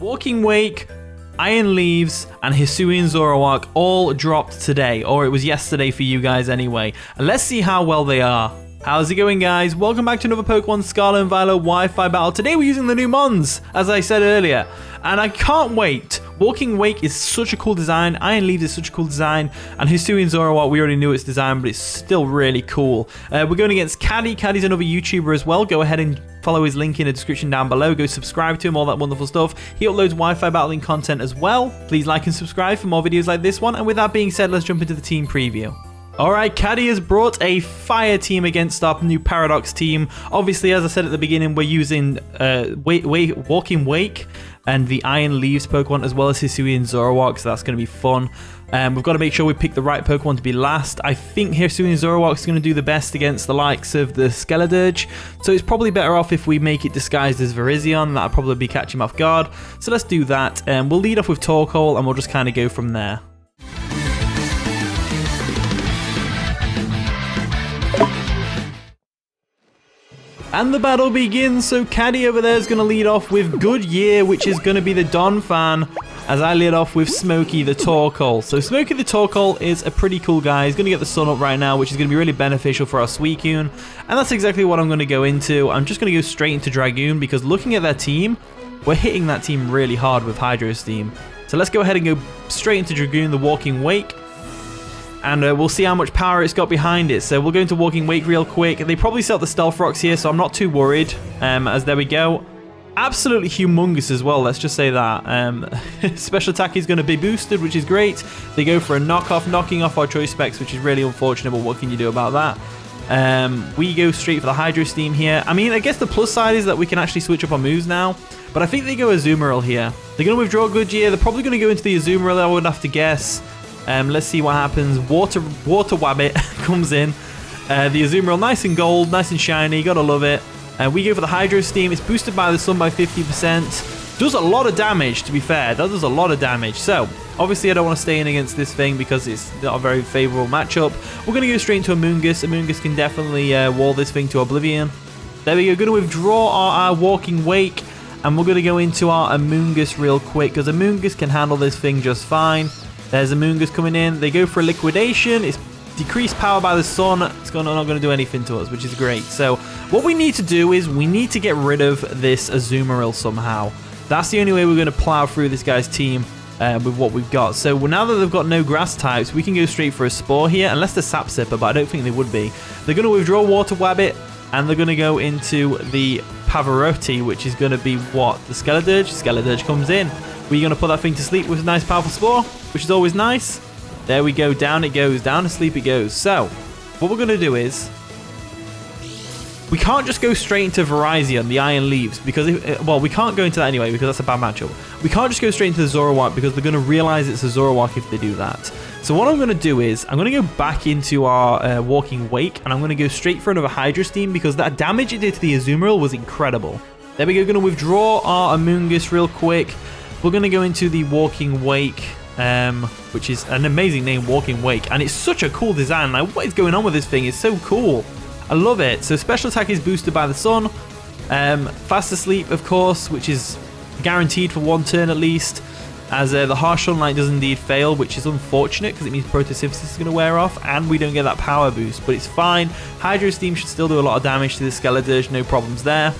Walking Wake, Iron Leaves, and Hisuian Zoroark all dropped today, or it was yesterday for you guys anyway. And let's see how well they are. How's it going, guys? Welcome back to another Pokemon Scarlet and Violet Wi-Fi battle. Today we're using the new Mons, as I said earlier, and I can't wait. Walking Wake is such a cool design, Iron Leaves is such a cool design, and Hisuian Zoroark, we already knew its design, but it's still really cool. We're going against Caddy. Caddy's another YouTuber as well. Go ahead and follow his link in the description down below. Go subscribe to him, all that wonderful stuff. He uploads Wi-Fi battling content as well. Please like and subscribe for more videos like this one. And with that being said, let's jump into the team preview. Alright, Caddy has brought a fire team against our new Paradox team. Obviously, as I said at the beginning, we're using Walking Wake and the Iron Leaves Pokemon, as well as Hisuian Zoroark, so that's going to be fun. We've got to make sure we pick the right Pokemon to be last. I think Hisuian Zoroark is going to do the best against the likes of the Scarlet, so it's probably better off if we make it disguised as Virizion. That'll probably be catching him off guard. So let's do that. We'll lead off with Torkoal, and we'll just kind of go from there. And the battle begins, so Caddy over there is going to lead off with Goodyear, which is going to be the Donphan, as I lead off with Smokey the Torkoal. So Smokey the Torkoal is a pretty cool guy. He's going to get the sun up right now, which is going to be really beneficial for our Suicune. And that's exactly what I'm going to go into. I'm just going to go straight into Dragoon, because looking at their team, we're hitting that team really hard with Hydro Steam. So let's go ahead and go straight into Dragoon, the Walking Wake. And we'll see how much power it's got behind it. So we'll go into Walking Wake real quick. They probably set the Stealth Rocks here, so I'm not too worried. As there we go. Absolutely humongous as well, let's just say that. Special attack is going to be boosted, which is great. They go for a knockoff, knocking off our choice specs, which is really unfortunate, but what can you do about that? We go straight for the Hydro Steam here. I mean, I guess the plus side is that we can actually switch up our moves now. But I think they go Azumarill here. They're going to withdraw Goodyear. They're probably going to go into the Azumarill, I would have to guess. Let's see what happens. Water Wabbit comes in. The Azumarill, nice and gold, nice and shiny. Gotta love it. We go for the Hydro Steam. It's boosted by the sun by 50%. Does a lot of damage, to be fair. That does a lot of damage. So, obviously, I don't want to stay in against this thing because it's not a very favorable matchup. We're going to go straight into Amoonguss. Amoonguss can definitely wall this thing to oblivion. There we go. Going to withdraw our Walking Wake. And we're going to go into our Amoonguss real quick because Amoonguss can handle this thing just fine. There's Amoonguss coming in. They go for a liquidation. It's decreased power by the sun. It's not going to do anything to us, which is great. So what we need to do is we need to get rid of this Azumarill somehow. That's the only way we're going to plow through this guy's team with what we've got. So now that they've got no grass types, we can go straight for a Spore here, unless they're Sap Sipper, but I don't think they would be. They're going to withdraw Water Wabbit, and they're going to go into the Pavarotti, which is going to be what? The Skeledirge? Skeledirge comes in. We're going to put that thing to sleep with a nice powerful Spore, which is always nice. There we go. Down it goes. Down to sleep it goes. So, what we're going to do is we can't just go straight into Virizion, the Iron Leaves, because, well, we can't go into that anyway because that's a bad matchup. We can't just go straight into the Zoroark because they're going to realize it's a Zoroark if they do that. So what I'm going to do is I'm going to go back into our Walking Wake, and I'm going to go straight for another Hydro Steam because that damage it did to the Azumarill was incredible. There we go. Going to withdraw our Amoonguss real quick. We're going to go into the Walking Wake, which is an amazing name, Walking Wake. And it's such a cool design. Like, what is going on with this thing? It's so cool. I love it. So special attack is boosted by the sun. Fast Asleep, of course, which is guaranteed for one turn at least. As the Harsh Sunlight does indeed fail, which is unfortunate because it means Photosynthesis is going to wear off. And we don't get that power boost. But it's fine. Hydro Steam should still do a lot of damage to the Skeledirge. No problems there.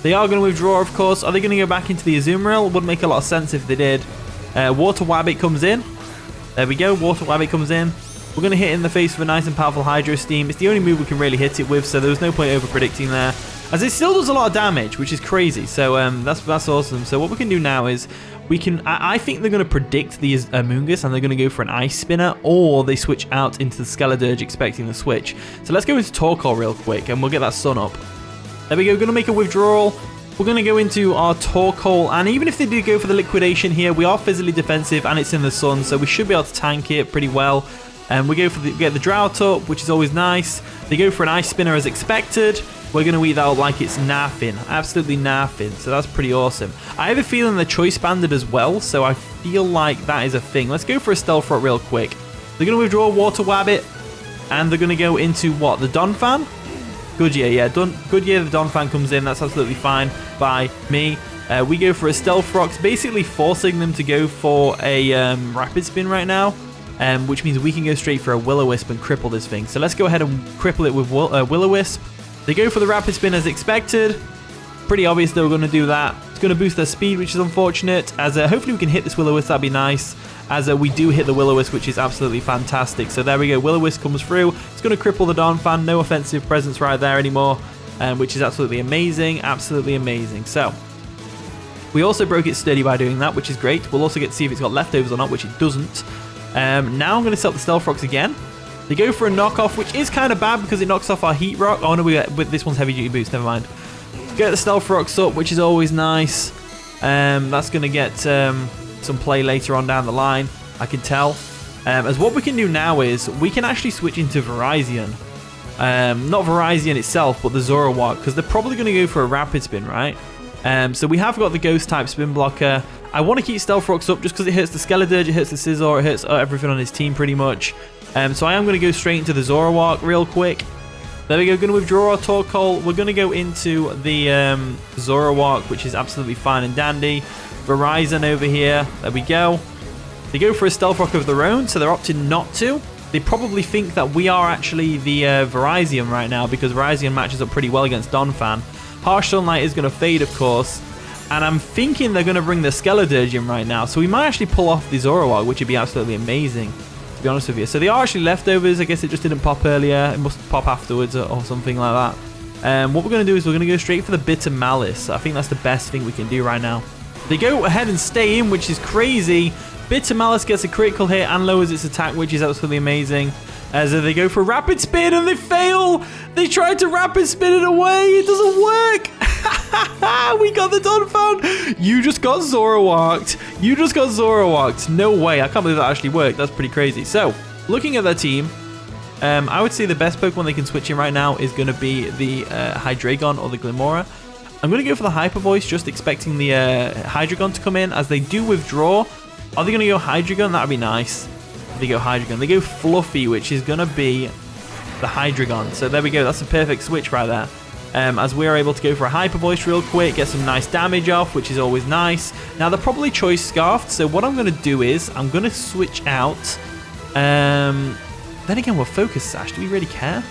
They are going to withdraw, of course. Are they going to go back into the Azumarill? Would make a lot of sense if they did. Water Wabbit comes in. There we go. Water Wabbit comes in. We're going to hit it in the face with a nice and powerful Hydro Steam. It's the only move we can really hit it with, so there was no point over predicting there. As it still does a lot of damage, which is crazy. So that's awesome. So what we can do now is we can... I think they're going to predict the Amoonguss and they're going to go for an Ice Spinner, or they switch out into the Skeledirge expecting the switch. So let's go into Torkoal real quick and we'll get that sun up. There we go, going to make a withdrawal. We're going to go into our Torkoal, and even if they do go for the liquidation here, we are physically defensive and it's in the sun, so we should be able to tank it pretty well. And we go for get the Drought up, which is always nice. They go for an Ice Spinner as expected. We're going to eat that up like it's naffing, absolutely naffing, so that's pretty awesome. I have a feeling they're Choice Banded as well, so I feel like that is a thing. Let's go for a Stealth Rock real quick. They're going to withdraw Water Wabbit, and they're going to go into what, the Donphan? Goodyear, yeah. Goodyear, the Donphan comes in. That's absolutely fine by me. We go for a Stealth Rocks, basically forcing them to go for a Rapid Spin right now, which means we can go straight for a Will-O-Wisp and cripple this thing. So let's go ahead and cripple it with Will-O-Wisp. They go for the Rapid Spin as expected. Pretty obvious they were going to do that. It's going to boost their speed, which is unfortunate, as hopefully we can hit this Will-O-Wisp. That'd be nice, as we do hit the Will-O-Wisp, which is absolutely fantastic. So there we go. Will-O-Wisp comes through. It's going to cripple the Donphan. No offensive presence right there anymore, which is absolutely amazing. Absolutely amazing. So we also broke its sturdy by doing that, which is great. We'll also get to see if it's got leftovers or not, which it doesn't. Now I'm going to set up the Stealth Rocks again. They go for a knockoff, which is kind of bad because it knocks off our Heat Rock. Oh no, this one's heavy duty boost. Never mind. Get the Stealth Rocks up, which is always nice. That's going to get some play later on down the line, I can tell. As what we can do now is we can actually switch into Virizion. Not Virizion itself, but the Zoroark, because they're probably going to go for a Rapid Spin, right? So we have got the Ghost type Spin Blocker. I want to keep Stealth Rocks up just because it hurts the Skeledirge, it hurts the Scizor, it hurts everything on his team pretty much. So I am going to go straight into the Zoroark real quick. There we go, going to withdraw our Torkoal. We're going to go into the Zoroark, which is absolutely fine and dandy. Virizion over here. There we go. They go for a Stealth Rock of their own, so they're opting not to. They probably think that we are actually the Virizion right now, because Virizion matches up pretty well against Donphan. Harsh Sunlight is going to fade, of course. And I'm thinking they're going to bring the Skeledirge in right now. So we might actually pull off the Zoroark, which would be absolutely amazing, to be honest with you. So they are actually leftovers. I guess it just didn't pop earlier. It must pop afterwards or something like that. What we're going to do is we're going to go straight for the Bitter Malice. I think that's the best thing we can do right now. They go ahead and stay in, which is crazy. Bitter Malice gets a critical hit and lowers its attack, which is absolutely amazing. As they go for Rapid Spin and they fail. They tried to Rapid Spin it away. It doesn't work. We got the Donphan. You just got Zoroarked. You just got Zoroarked. No way. I can't believe that actually worked. That's pretty crazy. So, looking at their team, I would say the best Pokemon they can switch in right now is going to be the Hydreigon or the Glimmora. I'm going to go for the Hyper Voice, just expecting the Hydreigon to come in as they do withdraw. Are they going to go Hydreigon? That would be nice. They go Hydreigon. They go Fluffy, which is going to be the Hydreigon. So there we go. That's a perfect switch right there. As we are able to go for a Hyper Voice real quick, get some nice damage off, which is always nice. Now, they're probably Choice Scarfed, so what I'm going to do is I'm going to switch out. Then again, we're Focus Sash. Do we really care?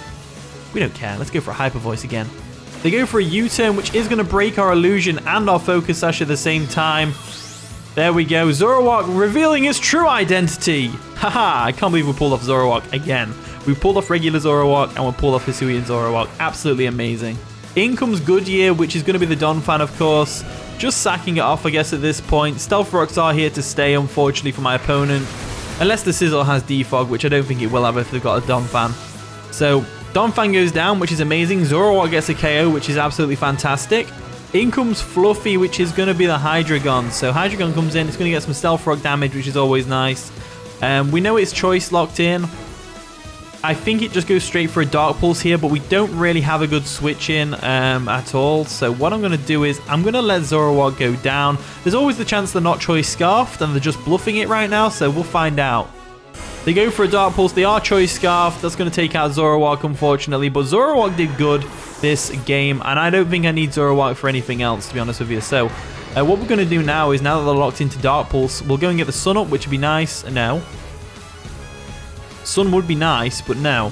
We don't care. Let's go for a Hyper Voice again. They go for a U-turn, which is going to break our Illusion and our Focus Sash at the same time. There we go. Zoroark revealing its true identity. Haha, I can't believe we pulled off Zoroark again. We pulled off regular Zoroark and we pulled off Hisuian Zoroark. Absolutely amazing. In comes Goodyear, which is going to be the Donphan, of course. Just sacking it off, I guess, at this point. Stealth Rocks are here to stay, unfortunately, for my opponent. Unless the Scizor has Defog, which I don't think it will have if they've got a Donphan. So, Donphan goes down, which is amazing. Zoroark gets a KO, which is absolutely fantastic. In comes Fluffy, which is going to be the Hydreigon. So Hydreigon comes in. It's going to get some Stealth Rock damage, which is always nice. We know it's Choice locked in. I think it just goes straight for a Dark Pulse here, but we don't really have a good switch in at all. So what I'm going to do is I'm going to let Zoroark go down. There's always the chance they're not Choice Scarfed and they're just bluffing it right now, so we'll find out. They go for a Dark Pulse. They are Choice Scarfed. That's going to take out Zoroark, unfortunately. But Zoroark did good this game, and I don't think I need Zoroark for anything else, to be honest with you. So what we're going to do now is, now that they're locked into Dark Pulse, we'll go and get the Sun up, which would be nice. No. Sun would be nice, but no.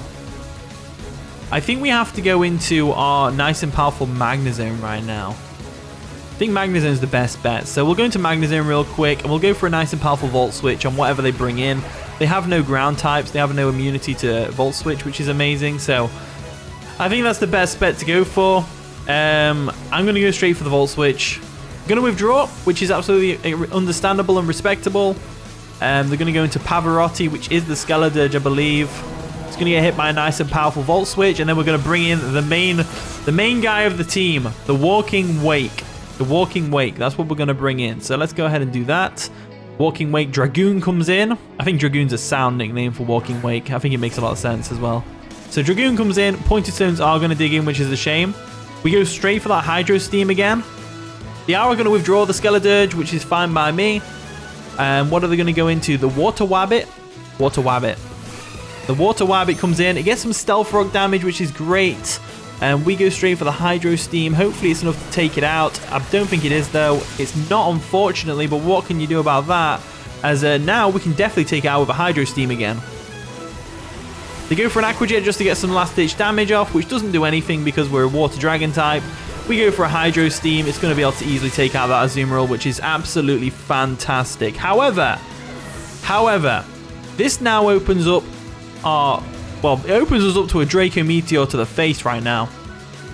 I think we have to go into our nice and powerful Magnezone right now. I think Magnezone is the best bet. So we'll go into Magnezone real quick, and we'll go for a nice and powerful Volt Switch on whatever they bring in. They have no ground types. They have no immunity to Volt Switch, which is amazing. So I think that's the best bet to go for. I'm going to go straight for the Volt Switch. I'm going to withdraw, which is absolutely understandable and respectable. They're going to go into Pavarotti, which is the Skeledirge, I believe. It's going to get hit by a nice and powerful Volt Switch, and then we're going to bring in the main guy of the team, the Walking Wake. The Walking Wake, that's what we're going to bring in. So let's go ahead and do that. Walking Wake, Dragoon comes in. I think Dragoon's a sound nickname for Walking Wake. I think it makes a lot of sense as well. So Dragoon comes in. Pointed Stones are going to dig in, which is a shame. We go straight for that Hydro Steam again. They are going to withdraw the Skeledirge, which is fine by me. What are they going to go into? The Water Wabbit. Water Wabbit. The Water Wabbit comes in. It gets some Stealth Rock damage, which is great. And we go straight for the Hydro Steam. Hopefully it's enough to take it out. I don't think it is though. It's not, unfortunately, but what can you do about that? As now we can definitely take it out with a Hydro Steam again. They go for an Aqua Jet just to get some last ditch damage off, which doesn't do anything because we're a Water Dragon type. We go for a Hydro Steam. It's going to be able to easily take out that Azumarill, which is absolutely fantastic. However, this now opens up our... Well, it opens us up to a Draco Meteor to the face right now.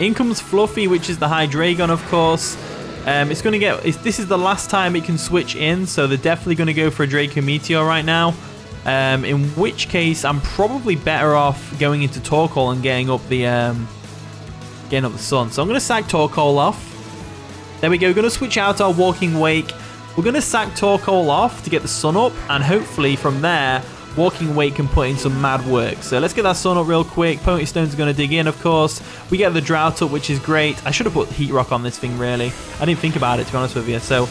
In comes Fluffy, which is the Hydreigon, of course. It's going to get... This is the last time it can switch in, so they're definitely going to go for a Draco Meteor right now. In which case, I'm probably better off going into Torkoal and getting up the sun. So I'm going to sack Torkoal off. There we go. We're going to switch out our Walking Wake. We're going to sack Torkoal off to get the sun up, and hopefully from there... Walking Wake can put in some mad work. So let's get that sun up real quick. Pony Stone's going to dig in, of course. We get the drought up, which is great. I should have put Heat Rock on this thing, really. I didn't think about it, to be honest with you. So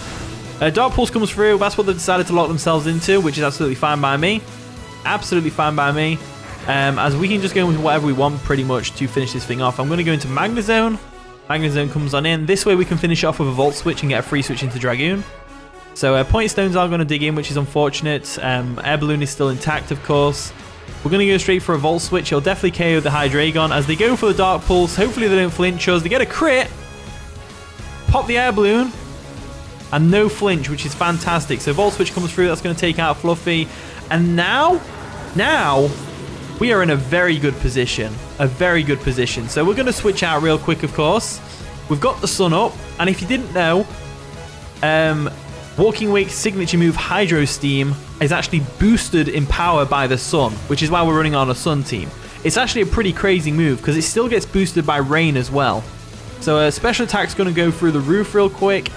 Dark Pulse comes through. That's what they've decided to lock themselves into, which is absolutely fine by me. Absolutely fine by me. As we can just go into whatever we want, pretty much, to finish this thing off. I'm going to go into Magnezone. Magnezone comes on in. This way we can finish off with a Volt Switch and get a free switch into Dragoon. So Point Stones are going to dig in, which is unfortunate. Air Balloon is still intact, of course. We're going to go straight for a Volt Switch. He'll definitely KO the Hydreigon. As they go for the Dark Pulse, hopefully they don't flinch us. They get a crit. Pop the Air Balloon. And no flinch, which is fantastic. So Volt Switch comes through. That's going to take out Fluffy. And now, we are in a very good position. A very good position. So we're going to switch out real quick, of course. We've got the sun up. And if you didn't know... Walking Wake's signature move, Hydro Steam, is actually boosted in power by the sun, which is why we're running on a sun team. It's actually a pretty crazy move because it still gets boosted by rain as well. So special attack's going to go through the roof real quick.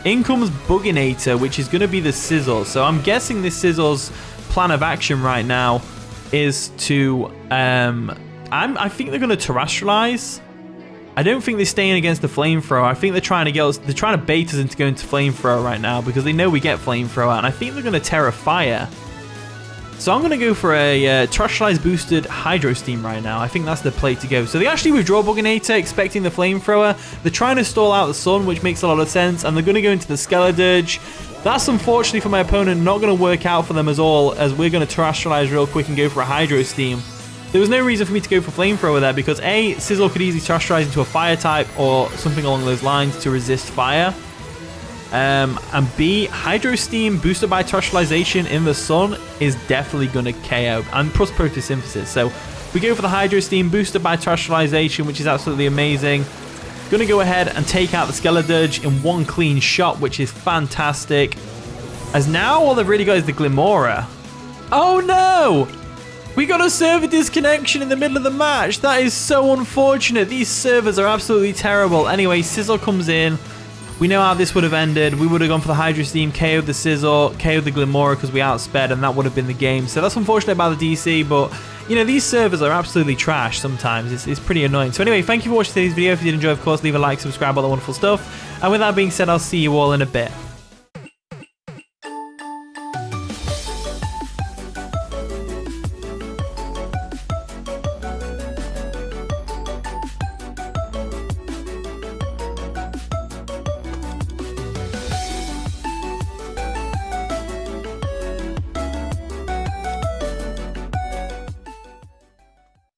In comes Buginator, which is going to be the Sizzle. So I'm guessing this Sizzle's plan of action right now is to... I think they're going to Terrestrialize. I don't think they're staying against the Flamethrower. I think they're trying to bait us into going to Flamethrower right now because they know we get Flamethrower, and I think they're going to Terra Fire. So I'm going to go for a Terrestrialize boosted Hydro Steam right now. I think that's the play to go. So they actually withdraw Buginator, expecting the Flamethrower. They're trying to stall out the sun, which makes a lot of sense, and they're going to go into the Skeledirge. That's unfortunately for my opponent not going to work out for them as all, as we're going to Terrestrialize real quick and go for a Hydro Steam. There was no reason for me to go for Flamethrower there because A, Sizzle could easily Terrestrialize into a Fire type or something along those lines to resist Fire. And B, Hydro Steam boosted by Terrestrialization in the sun is definitely going to KO. And plus Photosynthesis. So we go for the Hydro Steam boosted by Terrestrialization, which is absolutely amazing. Going to go ahead and take out the Skeledirge in one clean shot, which is fantastic. As now all they've really got is the Glimmora. Oh no! We got a server disconnection in the middle of the match. That is so unfortunate. These servers are absolutely terrible. Anyway, Sizzle comes in. We know how this would have ended. We would have gone for the Hydro Steam, KO'd the Sizzle, KO'd the Glimmora because we outsped, and that would have been the game. So that's unfortunate about the DC, but, you know, these servers are absolutely trash sometimes. It's pretty annoying. So anyway, thank you for watching today's video. If you did enjoy, of course, leave a like, subscribe, all that wonderful stuff. And with that being said, I'll see you all in a bit.